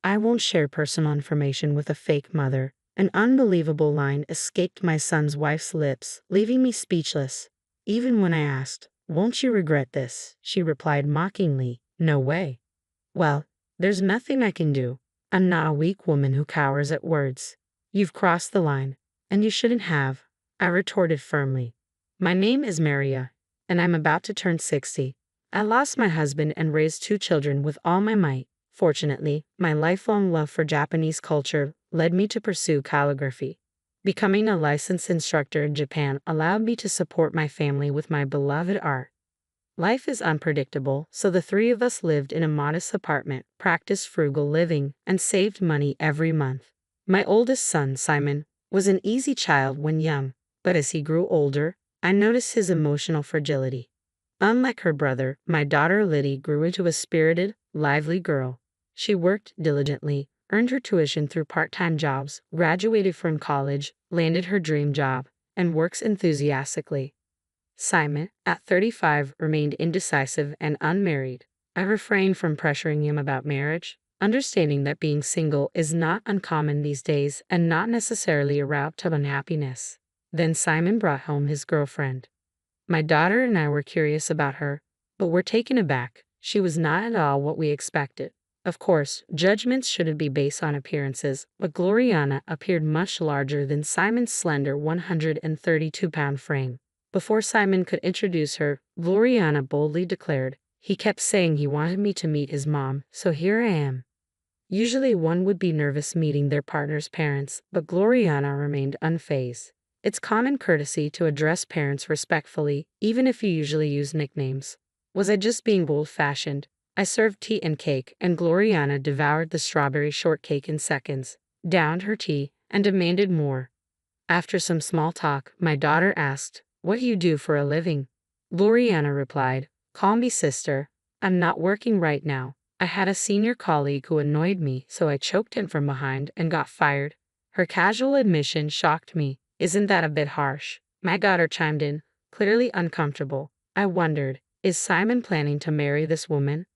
I won't share personal information with a fake mother. An unbelievable line escaped my son's wife's lips, leaving me speechless. Even when I asked, "Won't you regret this?" she replied mockingly, "No way." Well, there's nothing I can do. I'm not a weak woman who cowers at words. You've crossed the line, and you shouldn't have, I retorted firmly. My name is Maria, and I'm about to turn 60. I lost my husband and raised 2 children with all my might. Fortunately, my lifelong love for Japanese culture led me to pursue calligraphy. Becoming a licensed instructor in Japan allowed me to support my family with my beloved art. Life is unpredictable, so the three of us lived in a modest apartment, practiced frugal living, and saved money every month. My oldest son, Simon, was an easy child when young, but as he grew older, I noticed his emotional fragility. Unlike her brother, my daughter Liddy grew into a spirited, lively girl. She worked diligently, earned her tuition through part-time jobs, graduated from college, landed her dream job, and works enthusiastically. Simon, at 35, remained indecisive and unmarried. I refrained from pressuring him about marriage, understanding that being single is not uncommon these days and not necessarily a route to unhappiness. Then Simon brought home his girlfriend. My daughter and I were curious about her, but were taken aback. She was not at all what we expected. Of course, judgments shouldn't be based on appearances, but Gloriana appeared much larger than Simon's slender 132-pound frame. Before Simon could introduce her, Gloriana boldly declared, "He kept saying he wanted me to meet his mom, so here I am." Usually one would be nervous meeting their partner's parents, but Gloriana remained unfazed. It's common courtesy to address parents respectfully, even if you usually use nicknames. Was I just being old-fashioned? I served tea and cake, and Gloriana devoured the strawberry shortcake in seconds, downed her tea, and demanded more. After some small talk, my daughter asked, "What do you do for a living?" Gloriana replied, "Call me sister. I'm not working right now. I had a senior colleague who annoyed me, so I choked him from behind and got fired." Her casual admission shocked me. "Isn't that a bit harsh?" My daughter chimed in, clearly uncomfortable. I wondered, is Simon planning to marry this woman?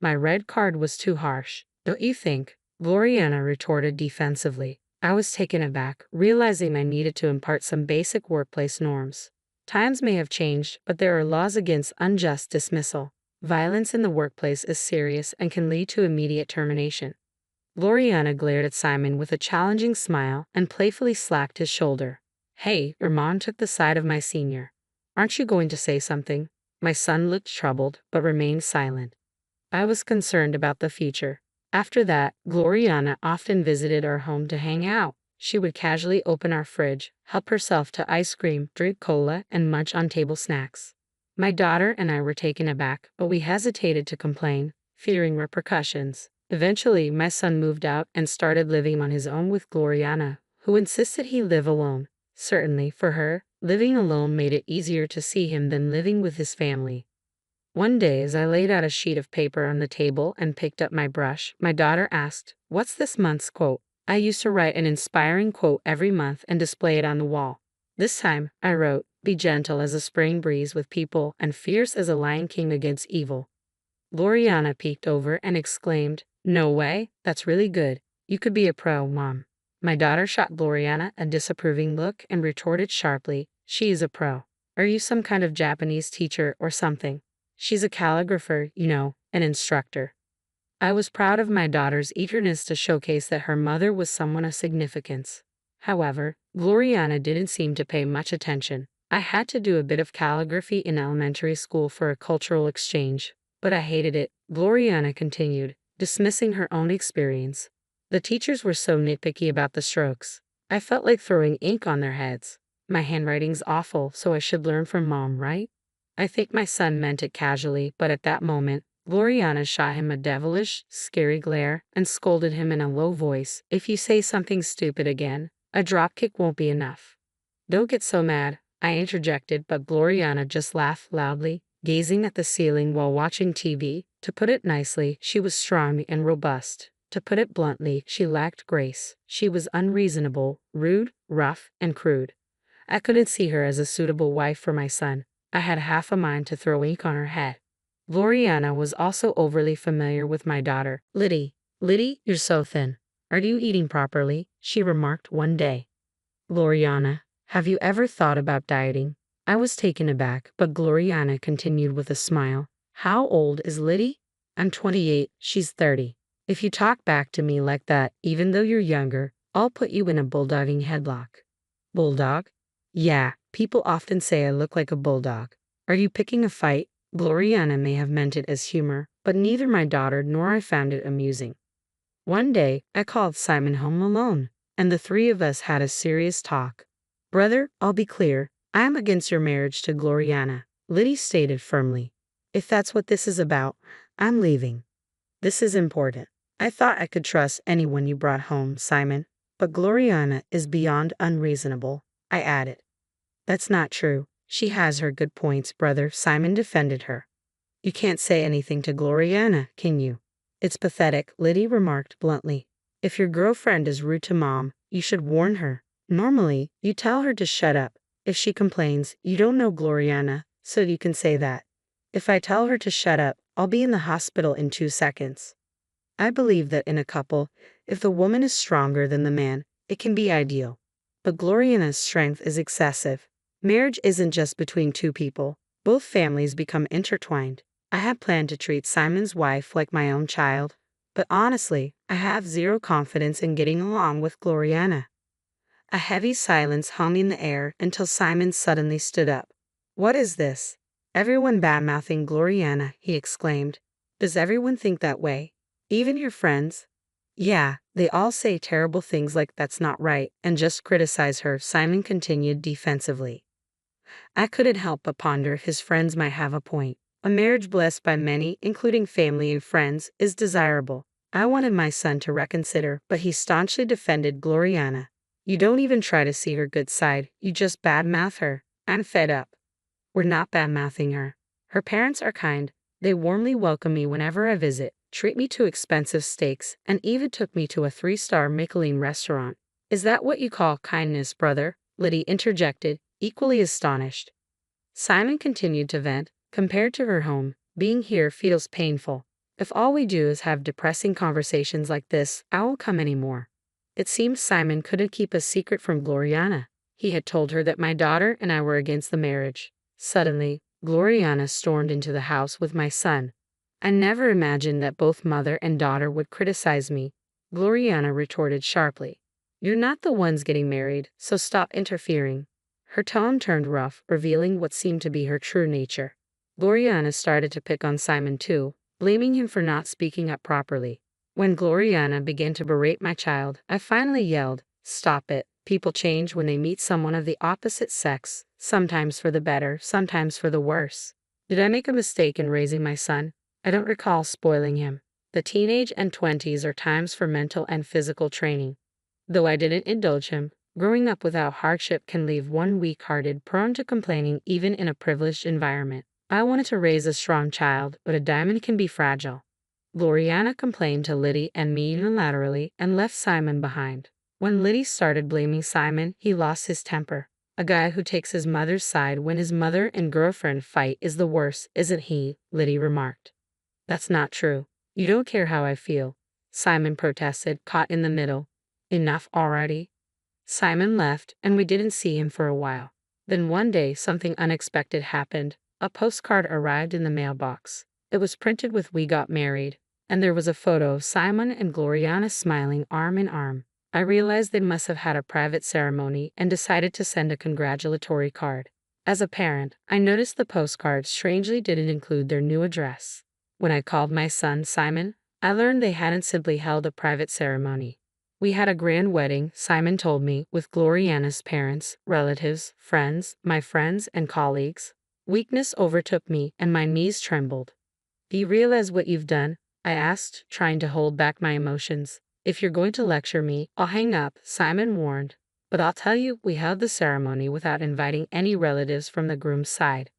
My red card was too harsh, don't you think? Gloriana retorted defensively. I was taken aback, realizing I needed to impart some basic workplace norms. Times may have changed, but there are laws against unjust dismissal. Violence in the workplace is serious and can lead to immediate termination. Gloriana glared at Simon with a challenging smile and playfully slapped his shoulder. "Hey," your mom took the side of my senior. "Aren't you going to say something?" My son looked troubled, but remained silent. I was concerned about the future. After that, Gloriana often visited our home to hang out. She would casually open our fridge, help herself to ice cream, drink cola, and munch on table snacks. My daughter and I were taken aback, but we hesitated to complain, fearing repercussions. Eventually, my son moved out and started living on his own with Gloriana, who insisted he live alone. Certainly, for her, living alone made it easier to see him than living with his family. One day, as I laid out a sheet of paper on the table and picked up my brush, my daughter asked, "What's this month's quote?" I used to write an inspiring quote every month and display it on the wall. This time, I wrote, "Be gentle as a spring breeze with people and fierce as a lion king against evil." Gloriana peeked over and exclaimed, "No way, that's really good. You could be a pro, Mom." My daughter shot Gloriana a disapproving look and retorted sharply, "She is a pro. Are you some kind of Japanese teacher or something? She's a calligrapher, you know, an instructor." I was proud of my daughter's eagerness to showcase that her mother was someone of significance. However, Gloriana didn't seem to pay much attention. I had to do a bit of calligraphy in elementary school for a cultural exchange, but I hated it, Gloriana continued, dismissing her own experience. The teachers were so nitpicky about the strokes. I felt like throwing ink on their heads. My handwriting's awful, so I should learn from Mom, right? I think my son meant it casually, but at that moment, Gloriana shot him a devilish, scary glare and scolded him in a low voice, "If you say something stupid again, a dropkick won't be enough." "Don't get so mad," I interjected, but Gloriana just laughed loudly, gazing at the ceiling while watching TV. To put it nicely, she was strong and robust. To put it bluntly, she lacked grace. She was unreasonable, rude, rough, and crude. I couldn't see her as a suitable wife for my son. I had half a mind to throw ink on her head. Gloriana was also overly familiar with my daughter, Liddy. "Liddy, you're so thin. Are you eating properly?" she remarked one day. "Gloriana, have you ever thought about dieting?" I was taken aback, but Gloriana continued with a smile. "How old is Liddy?" "I'm 28, she's 30. If you talk back to me like that, even though you're younger, I'll put you in a bulldogging headlock." "Bulldog?" "Yeah, people often say I look like a bulldog." "Are you picking a fight?" Gloriana may have meant it as humor, but neither my daughter nor I found it amusing. One day, I called Simon home alone, and the three of us had a serious talk. "Brother, I'll be clear. I am against your marriage to Gloriana," Liddy stated firmly. "If that's what this is about, I'm leaving. This is important. I thought I could trust anyone you brought home, Simon, but Gloriana is beyond unreasonable," I added. "That's not true. She has her good points, brother," Simon defended her. "You can't say anything to Gloriana, can you?" "It's pathetic," Liddy remarked bluntly. "If your girlfriend is rude to mom, you should warn her. Normally, you tell her to shut up. If she complains, you don't know Gloriana, so you can say that. If I tell her to shut up, I'll be in the hospital in 2 seconds." I believe that in a couple, if the woman is stronger than the man, it can be ideal. But Gloriana's strength is excessive. Marriage isn't just between two people. Both families become intertwined. I had planned to treat Simon's wife like my own child, but honestly, I have zero confidence in getting along with Gloriana. A heavy silence hung in the air until Simon suddenly stood up. "What is this? Everyone bad-mouthing Gloriana," he exclaimed. "Does everyone think that way? Even your friends?" "Yeah, they all say terrible things like that's not right and just criticize her," Simon continued defensively. I couldn't help but ponder if his friends might have a point. A marriage blessed by many, including family and friends, is desirable. I wanted my son to reconsider, but he staunchly defended Gloriana. "You don't even try to see her good side, you just badmouth her. I'm fed up." "We're not badmouthing her. Her parents are kind. They warmly welcome me whenever I visit, treat me to expensive steaks, and even took me to a 3-star Michelin restaurant." "Is that what you call kindness, brother?" Liddy interjected, equally astonished. Simon continued to vent. "Compared to her home, being here feels painful. If all we do is have depressing conversations like this, I won't come anymore." It seems Simon couldn't keep a secret from Gloriana. He had told her that my daughter and I were against the marriage. Suddenly, Gloriana stormed into the house with my son. I never imagined that both mother and daughter would criticize me. Gloriana retorted sharply. "You're not the ones getting married, so stop interfering." Her tone turned rough, revealing what seemed to be her true nature. Gloriana started to pick on Simon too, blaming him for not speaking up properly. When Gloriana began to berate my child, I finally yelled, "Stop it. People change when they meet someone of the opposite sex, sometimes for the better, sometimes for the worse." Did I make a mistake in raising my son? I don't recall spoiling him. The teenage and 20s are times for mental and physical training. Though I didn't indulge him, growing up without hardship can leave one weak-hearted, prone to complaining even in a privileged environment. I wanted to raise a strong child, but a diamond can be fragile. Gloriana complained to Liddy and me unilaterally and left Simon behind. When Liddy started blaming Simon, he lost his temper. "A guy who takes his mother's side when his mother and girlfriend fight is the worst, isn't he?" Liddy remarked. "That's not true. You don't care how I feel," Simon protested, caught in the middle. "Enough already." Simon left, and we didn't see him for a while. Then one day, something unexpected happened. A postcard arrived in the mailbox. It was printed with "We got married," and there was a photo of Simon and Gloriana smiling arm in arm. I realized they must have had a private ceremony and decided to send a congratulatory card. As a parent, I noticed the postcard strangely didn't include their new address. When I called my son Simon, I learned they hadn't simply held a private ceremony. "We had a grand wedding," Simon told me, "with Gloriana's parents, relatives, friends, my friends, and colleagues." Weakness overtook me, and my knees trembled. "Do you realize what you've done?" I asked, trying to hold back my emotions. "If you're going to lecture me, I'll hang up," Simon warned. "But I'll tell you, we held the ceremony without inviting any relatives from the groom's side."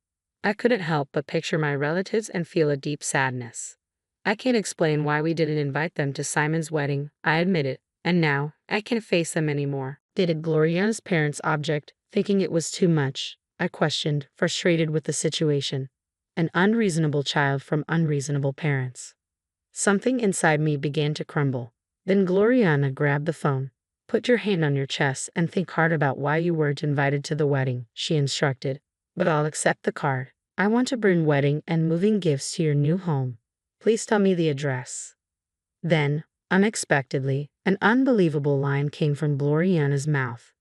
I couldn't help but picture my relatives and feel a deep sadness. "I can't explain why we didn't invite them to Simon's wedding," I admitted. "And now, I can't face them anymore." Did Gloriana's parents object, thinking it was too much? I questioned, frustrated with the situation. An unreasonable child from unreasonable parents. Something inside me began to crumble. Then Gloriana grabbed the phone. Put your hand on your chest and think hard about why you weren't invited to the wedding, she instructed. But I'll accept the card. I want to bring wedding and moving gifts to your new home. Please tell me the address. Then, unexpectedly, an unbelievable line came from Gloriana's mouth.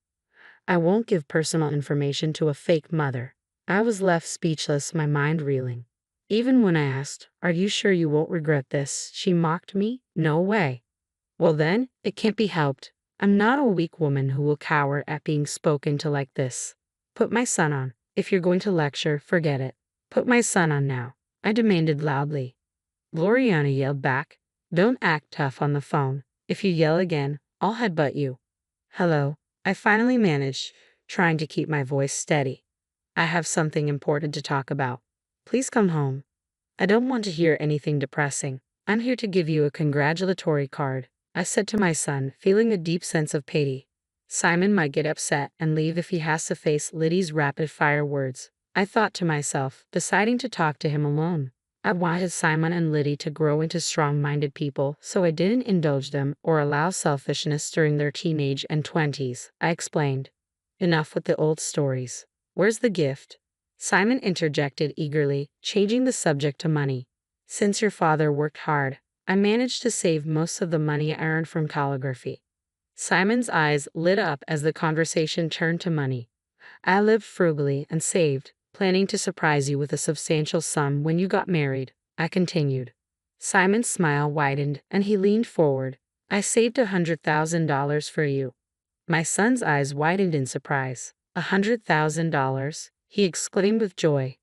I won't give personal information to a fake mother. I was left speechless, my mind reeling. Even when I asked, "Are you sure you won't regret this?" she mocked me. No way. Well then, it can't be helped. I'm not a weak woman who will cower at being spoken to like this. Put my son on. If you're going to lecture, forget it. Put my son on now, I demanded loudly. Gloriana yelled back. Don't act tough on the phone. If you yell again, I'll headbutt you. Hello, I finally managed, trying to keep my voice steady. I have something important to talk about. Please come home. I don't want to hear anything depressing. I'm here to give you a congratulatory card, I said to my son, feeling a deep sense of pity. Simon might get upset and leave if he has to face Liddy's rapid-fire words, I thought to myself, deciding to talk to him alone. I wanted Simon and Liddy to grow into strong-minded people, so I didn't indulge them or allow selfishness during their teenage and 20s, I explained. Enough with the old stories. Where's the gift? Simon interjected eagerly, changing the subject to money. Since your father worked hard, I managed to save most of the money I earned from calligraphy. Simon's eyes lit up as the conversation turned to money. I lived frugally and saved, planning to surprise you with a substantial sum when you got married, I continued. Simon's smile widened and he leaned forward. I saved $100,000 for you. My son's eyes widened in surprise. $100,000, he exclaimed with joy.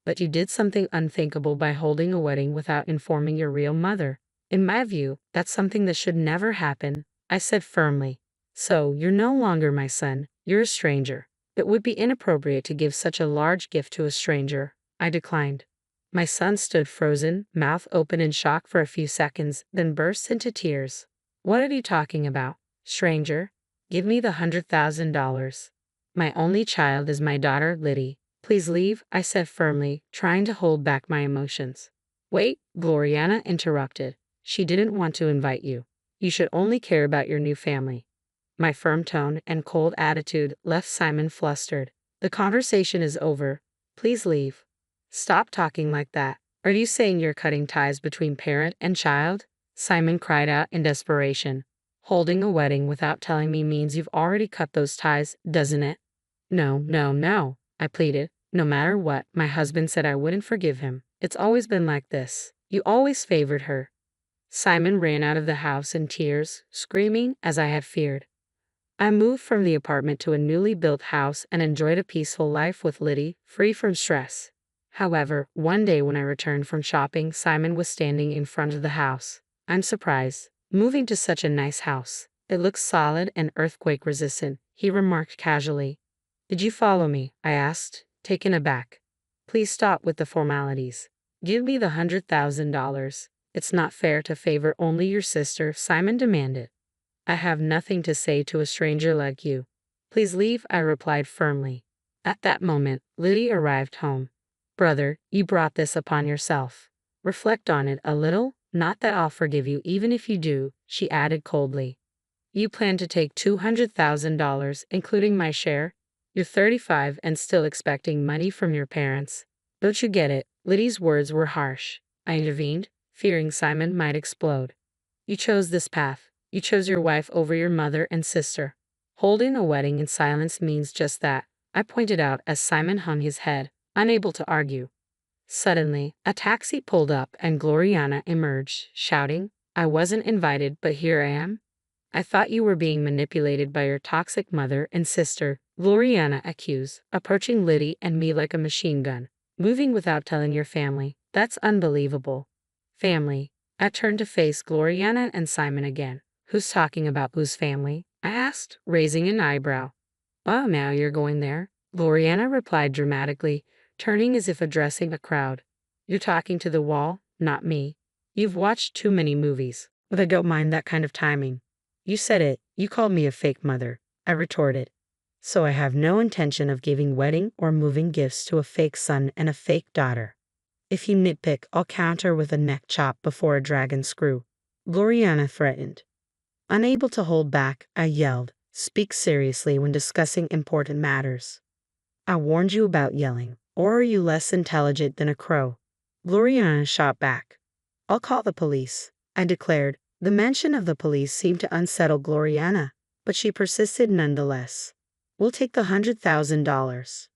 But you did something unthinkable by holding a wedding without informing your real mother. In my view, that's something that should never happen, I said firmly. So, you're no longer my son, you're a stranger. It would be inappropriate to give such a large gift to a stranger, I declined. My son stood frozen, mouth open in shock for a few seconds, then burst into tears. What are you talking about, stranger? Give me the $100,000. My only child is my daughter, Liddy. Please leave, I said firmly, trying to hold back my emotions. Wait, Gloriana interrupted. She didn't want to invite you. You should only care about your new family. My firm tone and cold attitude left Simon flustered. The conversation is over. Please leave. Stop talking like that. Are you saying you're cutting ties between parent and child? Simon cried out in desperation. Holding a wedding without telling me means you've already cut those ties, doesn't it? No, no, no, I pleaded. No matter what, my husband said I wouldn't forgive him. It's always been like this. You always favored her. Simon ran out of the house in tears, screaming as I had feared. I moved from the apartment to a newly built house and enjoyed a peaceful life with Liddy, free from stress. However, one day when I returned from shopping, Simon was standing in front of the house. I'm surprised. Moving to such a nice house. It looks solid and earthquake resistant, he remarked casually. Did you follow me? I asked, taken aback. Please stop with the formalities. Give me the $100,000. It's not fair to favor only your sister, Simon demanded. I have nothing to say to a stranger like you. Please leave, I replied firmly. At that moment, Liddy arrived home. Brother, you brought this upon yourself. Reflect on it a little, not that I'll forgive you even if you do, she added coldly. You plan to take $200,000, including my share? You're 35 and still expecting money from your parents. Don't you get it? Liddy's words were harsh. I intervened, fearing Simon might explode. You chose this path. You chose your wife over your mother and sister. Holding a wedding in silence means just that, I pointed out as Simon hung his head, unable to argue. Suddenly, a taxi pulled up and Gloriana emerged, shouting, I wasn't invited, but here I am. I thought you were being manipulated by your toxic mother and sister, Gloriana accused, approaching Liddy and me like a machine gun. Moving without telling your family, that's unbelievable. Family. I turned to face Gloriana and Simon again. Who's talking about whose family? I asked, raising an eyebrow. Oh, now you're going there, Gloriana replied dramatically, turning as if addressing a crowd. You're talking to the wall, not me. You've watched too many movies, but I don't mind that kind of timing. You said it, you called me a fake mother, I retorted. So I have no intention of giving wedding or moving gifts to a fake son and a fake daughter. If you nitpick, I'll counter with a neck chop before a dragon screw, Gloriana threatened. Unable to hold back, I yelled, speak seriously when discussing important matters. I warned you about yelling, or are you less intelligent than a crow? Gloriana shot back. I'll call the police, I declared. The mention of the police seemed to unsettle Gloriana, but she persisted nonetheless. We'll take the $100,000.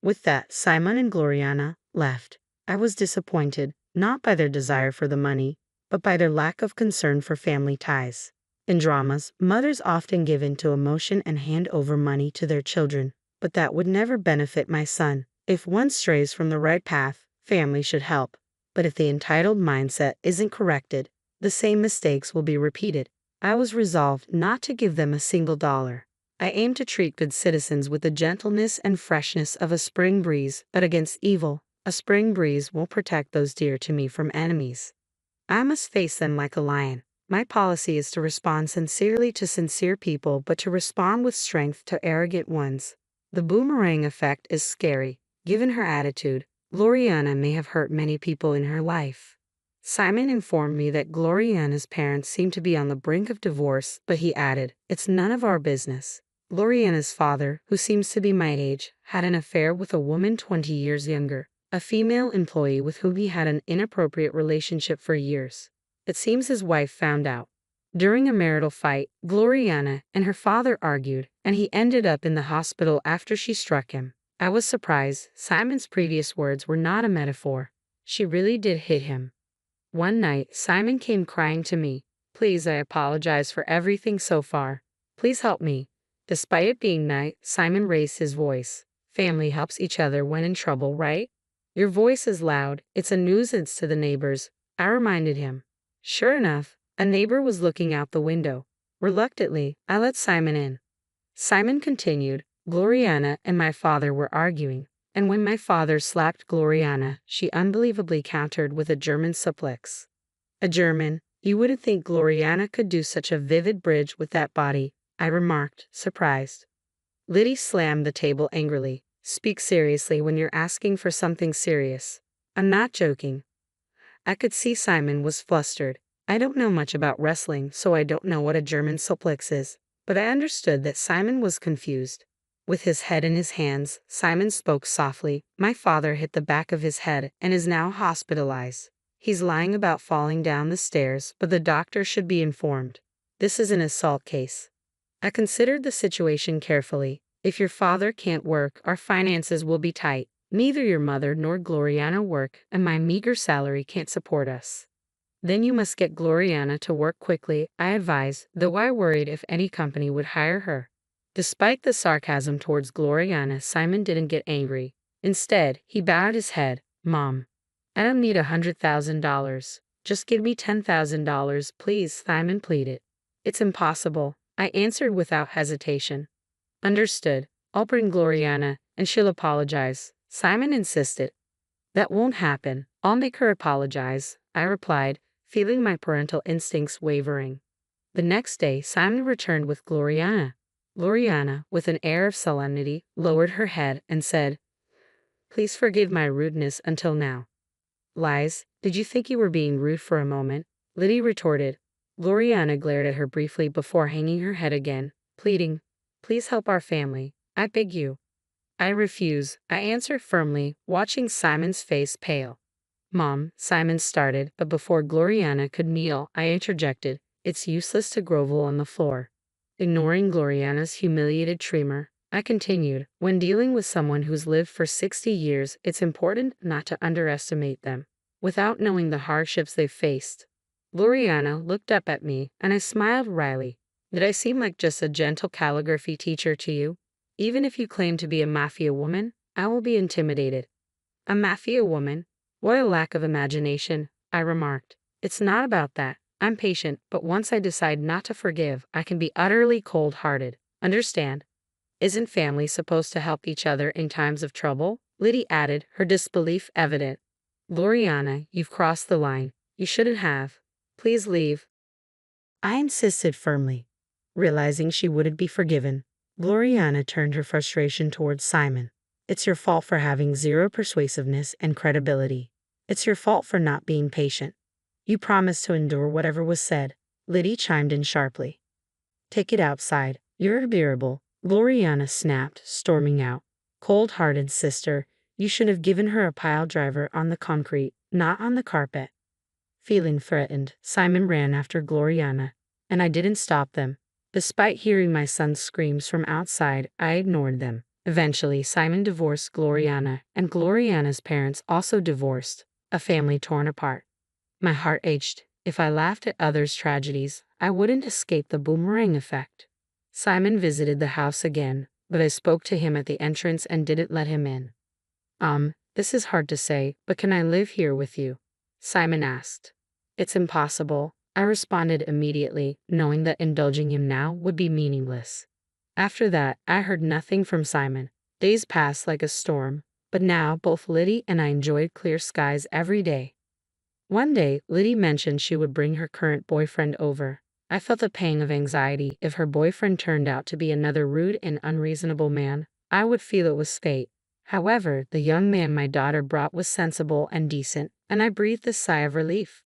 With that, Simon and Gloriana left. I was disappointed, not by their desire for the money, but by their lack of concern for family ties. In dramas, mothers often give in to emotion and hand over money to their children, but that would never benefit my son. If one strays from the right path, family should help. But if the entitled mindset isn't corrected, the same mistakes will be repeated. I was resolved not to give them a single dollar. I aimed to treat good citizens with the gentleness and freshness of a spring breeze, but against evil, a spring breeze won't protect those dear to me from enemies. I must face them like a lion. My policy is to respond sincerely to sincere people, but to respond with strength to arrogant ones. The boomerang effect is scary. Given her attitude, Gloriana may have hurt many people in her life. Simon informed me that Gloriana's parents seemed to be on the brink of divorce, but he added, it's none of our business. Gloriana's father, who seems to be my age, had an affair with a woman 20 years younger, a female employee with whom he had an inappropriate relationship for years. It seems his wife found out. During a marital fight, Gloriana and her father argued, and he ended up in the hospital after she struck him. I was surprised. Simon's previous words were not a metaphor. She really did hit him. One night, Simon came crying to me. Please, I apologize for everything so far. Please help me. Despite it being night, Simon raised his voice. Family helps each other when in trouble, right? Your voice is loud. It's a nuisance to the neighbors, I reminded him. Sure enough, a neighbor was looking out the window. Reluctantly, I let Simon in. Simon continued, Gloriana and my father were arguing, and when my father slapped Gloriana, she unbelievably countered with a German suplex. A German? You wouldn't think Gloriana could do such a vivid bridge with that body, I remarked, surprised. Liddy slammed the table angrily. Speak seriously when you're asking for something serious. I'm not joking. I could see Simon was flustered. I don't know much about wrestling, so I don't know what a German suplex is, but I understood that Simon was confused. With his head in his hands, Simon spoke softly. My father hit the back of his head and is now hospitalized. He's lying about falling down the stairs, but the doctor should be informed. This is an assault case. I considered the situation carefully. If your father can't work, our finances will be tight. Neither your mother nor Gloriana work, and my meager salary can't support us. Then you must get Gloriana to work quickly, I advised, though I worried if any company would hire her. Despite the sarcasm towards Gloriana, Simon didn't get angry. Instead, he bowed his head. Mom, I don't need $100,000. Just give me $10,000, please, Simon pleaded. It's impossible, I answered without hesitation. Understood. I'll bring Gloriana, and she'll apologize, Simon insisted. That won't happen. I'll make her apologize, I replied, feeling my parental instincts wavering. The next day, Simon returned with Gloriana. Gloriana, with an air of solemnity, lowered her head and said, Please forgive my rudeness until now. Lies, did you think you were being rude for a moment? Liddy retorted. Gloriana glared at her briefly before hanging her head again, pleading, Please help our family, I beg you. I refuse, I answered firmly, watching Simon's face pale. Mom, Simon started, but before Gloriana could kneel, I interjected, It's useless to grovel on the floor. Ignoring Gloriana's humiliated tremor, I continued, When dealing with someone who's lived for 60 years, it's important not to underestimate them, without knowing the hardships they've faced. Gloriana looked up at me, and I smiled wryly. Did I seem like just a gentle calligraphy teacher to you? Even if you claim to be a mafia woman, I will be intimidated. A mafia woman? What a lack of imagination, I remarked. It's not about that. I'm patient, but once I decide not to forgive, I can be utterly cold-hearted. Understand? Isn't family supposed to help each other in times of trouble? Liddy added, her disbelief evident. Gloriana, you've crossed the line. You shouldn't have. Please leave. I insisted firmly. Realizing she wouldn't be forgiven, Gloriana turned her frustration towards Simon. It's your fault for having zero persuasiveness and credibility. It's your fault for not being patient. You promised to endure whatever was said. Liddy chimed in sharply. Take it outside. You're unbearable, Gloriana snapped, storming out. Cold-hearted sister, you should have given her a pile driver on the concrete, not on the carpet. Feeling threatened, Simon ran after Gloriana, and I didn't stop them. Despite hearing my son's screams from outside, I ignored them. Eventually, Simon divorced Gloriana, and Gloriana's parents also divorced, a family torn apart. My heart ached. If I laughed at others' tragedies, I wouldn't escape the boomerang effect. Simon visited the house again, but I spoke to him at the entrance and didn't let him in. This is hard to say, but can I live here with you? Simon asked. It's impossible, I responded immediately, knowing that indulging him now would be meaningless. After that, I heard nothing from Simon. Days passed like a storm, but now both Liddy and I enjoyed clear skies every day. One day, Liddy mentioned she would bring her current boyfriend over. I felt a pang of anxiety. If her boyfriend turned out to be another rude and unreasonable man, I would feel it was fate. However, the young man my daughter brought was sensible and decent, and I breathed a sigh of relief.